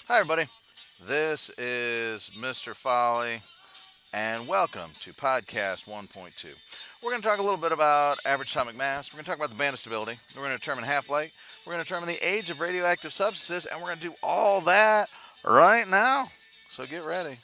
Hi, everybody. This is Mr. Folly, and welcome to Podcast 1.2. We're going to talk a little bit about average atomic mass. We're going to talk about the band of stability. We're going to determine half-life. We're going to determine the age of radioactive substances, and we're going to do all that right now. So get ready.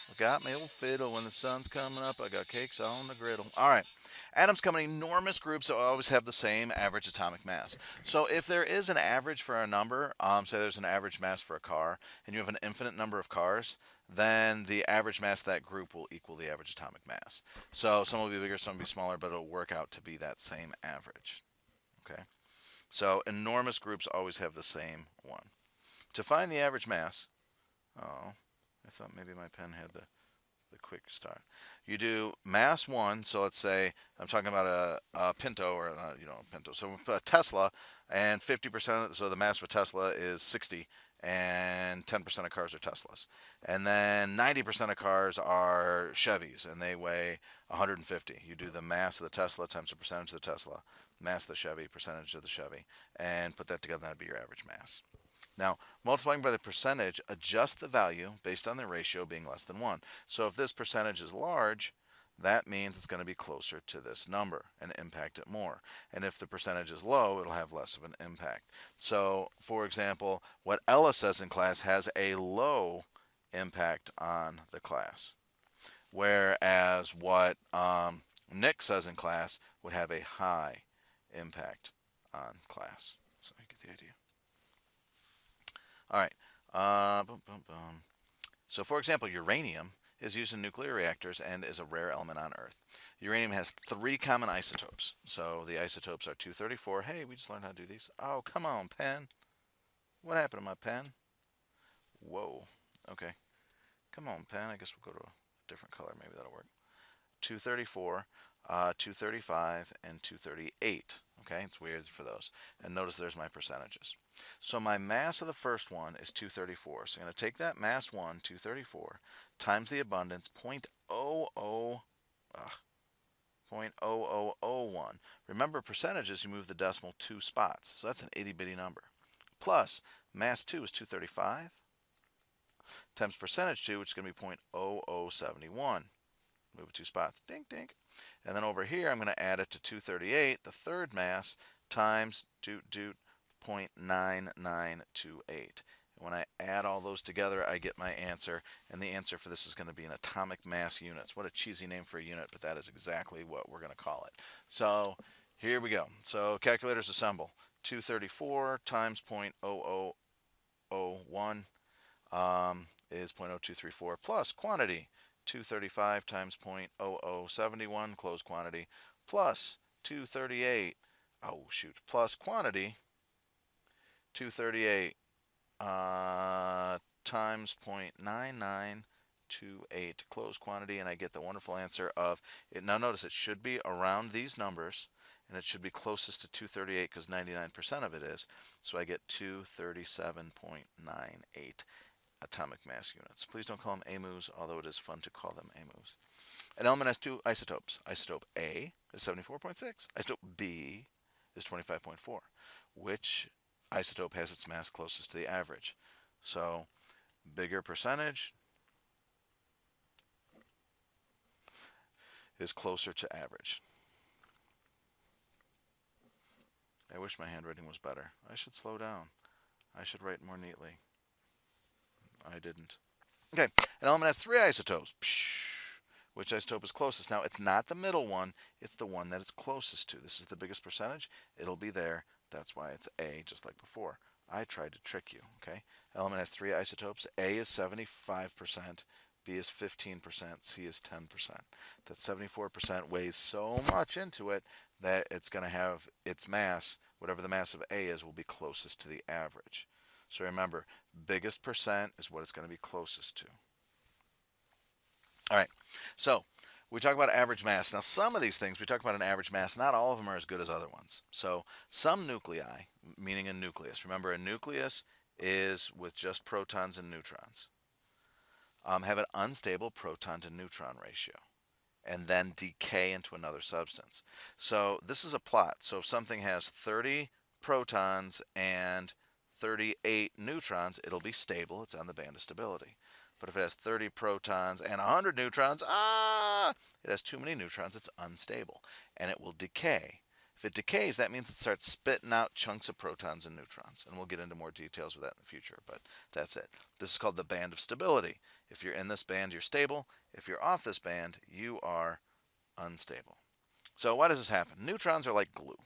I got my old fiddle. When the sun's coming up, I got cakes on the griddle. All right. Atoms come in enormous groups that always have the same average atomic mass. So if there is an average for a number, say there's an average mass for a car, and you have an infinite number of cars, then the average mass of that group will equal the average atomic mass. So some will be bigger, some will be smaller, but it'll work out to be that same average. Okay. So enormous groups always have the same one. To find the average mass, oh, I thought maybe my pen had the quick start. You do mass one, so let's say I'm talking about a Pinto or Pinto. So a Tesla, and 50%. So the mass of a Tesla is 60, and 10% of cars are Teslas, and then 90% of cars are Chevys, and they weigh 150. You do the mass of the Tesla times the percentage of the Tesla, mass of the Chevy, percentage of the Chevy, and put that together. That'd be your average mass. Now, multiplying by the percentage, adjust the value based on the ratio being less than 1. So if this percentage is large, that means it's going to be closer to this number and impact it more. And if the percentage is low, it'll have less of an impact. So, for example, what Ella says in class has a low impact on the class, whereas what Nick says in class would have a high impact on class. So you get the idea. All right. Boom, boom, boom. So, for example, uranium is used in nuclear reactors and is a rare element on Earth. Uranium has three common isotopes. So the isotopes are 234. Hey, we just learned how to do these. Oh, come on, pen. What happened to my pen? Whoa. Okay. Come on, pen. I guess we'll go to a different color. Maybe that'll work. 234, 235, and 238. Okay, it's weird for those. And notice there's my percentages. So my mass of the first one is 234. So I'm going to take that mass 1, 234, times the abundance, 0.0001. Remember, percentages, you move the decimal 2 spots. So that's an itty bitty number. Plus, mass 2 is 235 times percentage 2, which is going to be 0.0071. Move it 2 spots. Dink, dink. And then over here, I'm going to add it to 238, the third mass, times 0.9928. When I add all those together, I get my answer, and the answer for this is going to be in atomic mass units. What a cheesy name for a unit, but that is exactly what we're going to call it. So here we go. So calculators assemble. 234 times 0.0001 is 0.0234 plus quantity. 235 times 0.0071, close quantity, plus 238, oh shoot, plus quantity, 238 times 0.9928, close quantity, and I get the wonderful answer of it. Now notice it should be around these numbers, and it should be closest to 238 because 99% of it is. So I get 237.98 atomic mass units. Please don't call them AMUs, although it is fun to call them AMUs. An element has two isotopes. Isotope A is 74.6. Isotope B is 25.4. Which isotope has its mass closest to the average? So, bigger percentage is closer to average. I wish my handwriting was better. I should slow down. I should write more neatly. I didn't. Okay, an element has three isotopes. Which isotope is closest? Now, it's not the middle one, it's the one that it's closest to. This is the biggest percentage. It'll be there. That's why it's A, just like before. I tried to trick you, okay? Element has three isotopes. A is 75%, B is 15%, C is 10%. That 74% weighs so much into it that it's going to have its mass, whatever the mass of A is, will be closest to the average. So remember, biggest percent is what it's going to be closest to. All right, so we talk about average mass. Now, some of these things, we talk about an average mass. Not all of them are as good as other ones. So some nuclei, meaning a nucleus. Remember, a nucleus is with just protons and neutrons. Have an unstable proton to neutron ratio and then decay into another substance. So this is a plot. So if something has 30 protons and 38 neutrons, it'll be stable. It's on the band of stability. But if it has 30 protons and 100 neutrons, it has too many neutrons, it's unstable. And it will decay. If it decays, that means it starts spitting out chunks of protons and neutrons. And we'll get into more details with that in the future, but that's it. This is called the band of stability. If you're in this band, you're stable. If you're off this band, you are unstable. So why does this happen? Neutrons are like glue.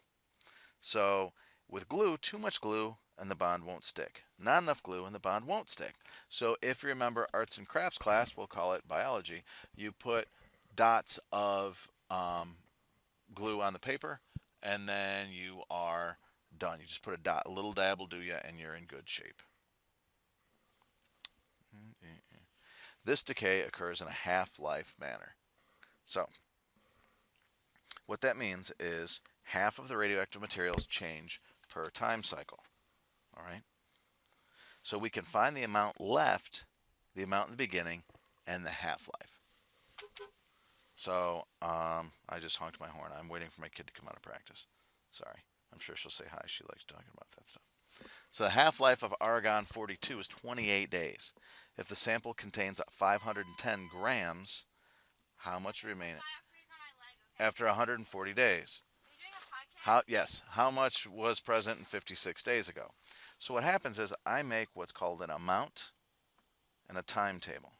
So with glue, too much glue and the bond won't stick. Not enough glue and the bond won't stick. So if you remember arts and crafts class, we'll call it biology, you put dots of glue on the paper and then you are done. You just put a dot, a little dab will do you, and you're in good shape. This decay occurs in a half-life manner. So what that means is half of the radioactive materials change per time cycle. All right. So we can find the amount left, the amount in the beginning, and the half-life. So I just honked my horn. I'm waiting for my kid to come out of practice. Sorry. I'm sure she'll say hi. She likes talking about that stuff. So the half-life of argon-42 is 28 days. If the sample contains 510 grams, how much remains after 140 days? Yes. How much was present in 56 days ago? So what happens is I make what's called an amount and a timetable.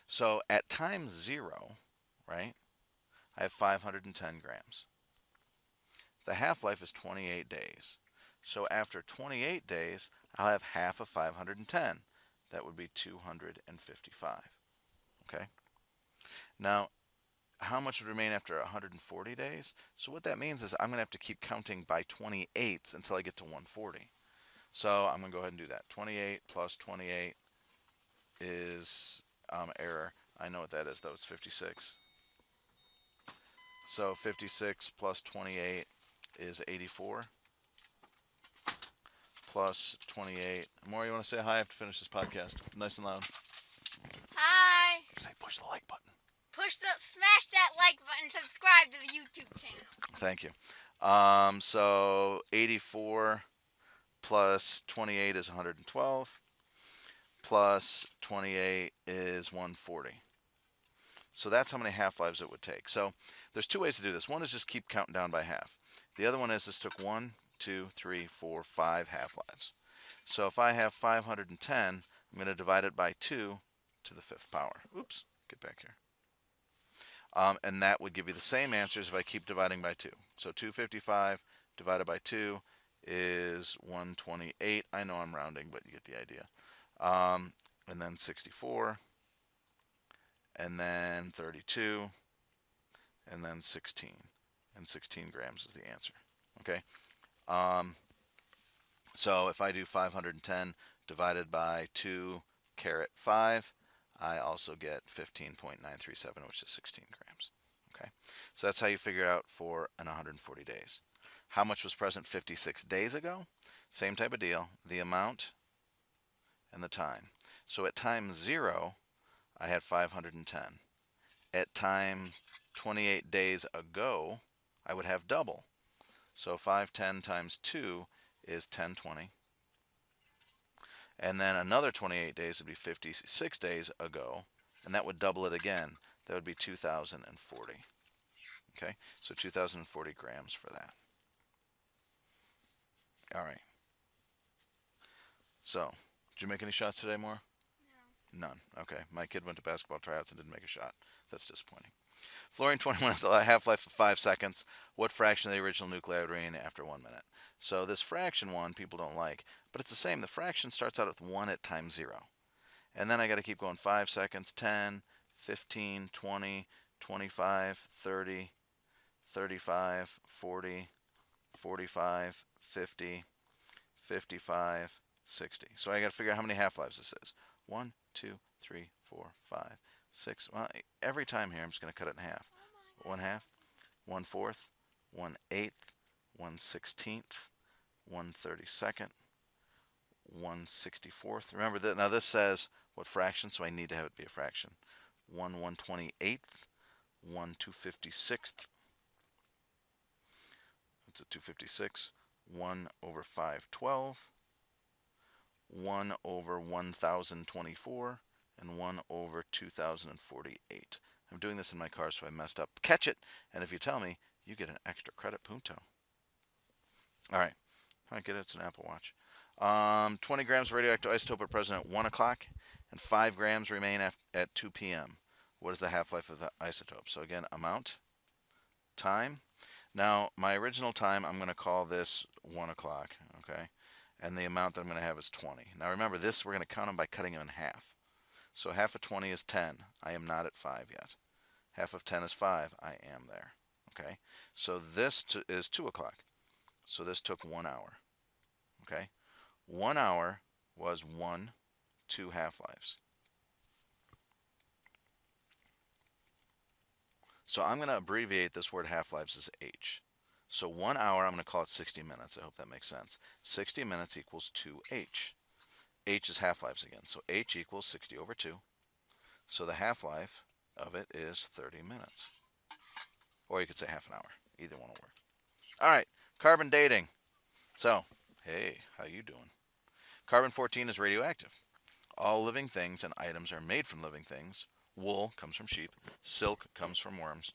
So at time 0, right, I have 510 grams. The half-life is 28 days. So after 28 days, I'll have half of 510. That would be 255. Okay? Now, how much would remain after 140 days? So what that means is I'm going to have to keep counting by 28s until I get to 140. So I'm going to go ahead and do that. 28 plus 28 is error. I know what that is, though. It's 56. So 56 plus 28 is 84. Plus 28. Maury, you want to say hi? I have to finish this podcast. Nice and loud. Hi. Say push the like button. Smash that like button. Subscribe to the YouTube channel. Thank you. So 84 plus 28 is 112. Plus 28 is 140. So that's how many half-lives it would take. So there's two ways to do this. One is just keep counting down by half. The other one is this took 1, 2, 3, 4, 5 half-lives. So if I have 510, I'm going to divide it by 2 to the 5th power. Oops, get back here. And that would give you the same answers if I keep dividing by 2. So 255 divided by 2 is 128. I know I'm rounding, but you get the idea. And then 64, and then 32, and then 16. And 16 grams is the answer. Okay? So if I do 510 divided by 2 caret 5, I also get 15.937, which is 16 grams. Okay? So that's how you figure out for an 140 days. How much was present 56 days ago? Same type of deal. The amount and the time. So at time 0, I had 510. At time 28 days ago, I would have double. So 510 times 2 is 1020. And then another 28 days would be 56 days ago, and that would double it again. That would be 2040. Okay, so 2040 grams for that. All right. So, did you make any shots today, Maura? No. None. Okay. My kid went to basketball tryouts and didn't make a shot. That's disappointing. Fluorine-21 has a half-life of 5 seconds. What fraction of the original nuclei would remain after 1 minute? So this fraction one people don't like, but it's the same. The fraction starts out with 1 at time 0. And then I got to keep going 5 seconds, 10, 15, 20, 25, 30, 35, 40, 45, 50, 55, 60. So I got to figure out how many half-lives this is. 1, 2, 3, 4, 5, 6. Well, every time here I'm just going to cut it in half. 1/2, 1/4, 1/8, 1/16, 1/32, 1/64. Remember that now this says what fraction, so I need to have it be a fraction. 1/128, 1/256. That's a 256. 1/512. 1 over 1024, and 1 over 2048. I'm doing this in my car, so if I messed up, catch it. And if you tell me, you get an extra credit punto. All right. I get it. It's an Apple Watch. 20 grams of radioactive isotope are present at 1 o'clock, and 5 grams remain at 2 p.m. What is the half-life of the isotope? So again, amount, time. Now, my original time, I'm going to call this 1 o'clock, okay? And the amount that I'm going to have is 20. Now remember, this we're going to count them by cutting them in half. So half of 20 is 10. I am not at 5 yet. Half of 10 is 5. I am there, okay? So this is 2 o'clock. So this took 1 hour, okay? 1 hour was 2 half-lives. So I'm going to abbreviate this word half-lives as H. So 1 hour, I'm going to call it 60 minutes. I hope that makes sense. 60 minutes equals 2H. H is half-lives again. So H equals 60 over 2. So the half-life of it is 30 minutes. Or you could say half an hour. Either one will work. All right, carbon dating. So, hey, how you doing? Carbon-14 is radioactive. All living things and items are made from living things. Wool comes from sheep. Silk comes from worms.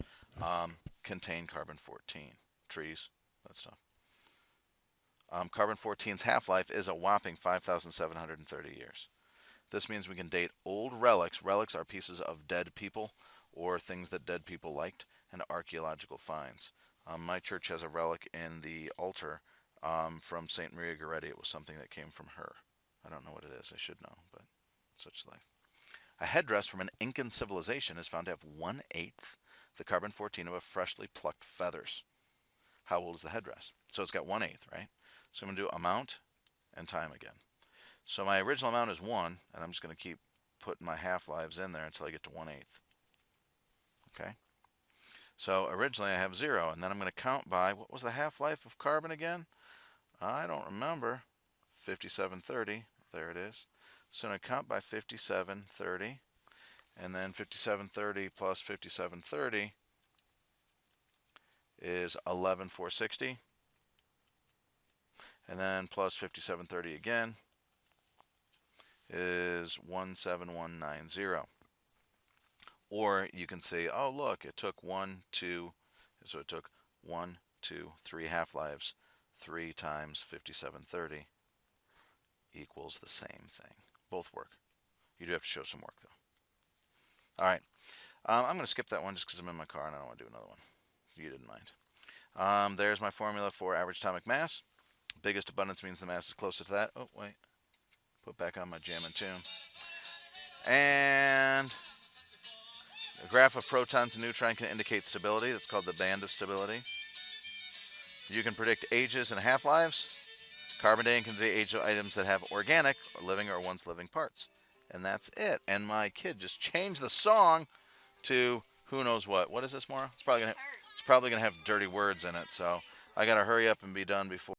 Contain carbon-14. Trees, that stuff. Carbon-14's half-life is a whopping 5,730 years. This means we can date old relics. Relics are pieces of dead people or things that dead people liked, and archaeological finds. My church has a relic in the altar from St. Maria Goretti. It was something that came from her. I don't know what it is. I should know, but such life. A headdress from an Incan civilization is found to have 1/8 the carbon-14 of a freshly plucked feathers. How old is the headdress? So it's got 1/8, right? So I'm going to do amount and time again. So my original amount is 1, and I'm just going to keep putting my half-lives in there until I get to 1/8. Okay? So originally I have 0, and then I'm going to count by, what was the half-life of carbon again? I don't remember. 5730. There it is. So I'm going to count by 5730, and then 5730 plus 5730 is 11,460, and then plus 5730 again is 17190. Or you can say, oh look, it took 1, 2, so it took 1, 2, 3 half-lives. 3 times 5730 equals the same thing. Both work. You do have to show some work though. All right, I'm going to skip that one just because I'm in my car and I don't want to do another one. You didn't mind. There's my formula for average atomic mass. Biggest abundance means the mass is closer to that. Oh, wait. Put back on my jam and tune. And a graph of protons and neutrons can indicate stability. That's called the band of stability. You can predict ages and half-lives. Carbon dating can be the age of items that have organic, or living, or once living parts. And that's it. And my kid just changed the song to who knows what. What is this, Maura? It's probably gonna have dirty words in it. So I gotta hurry up and be done before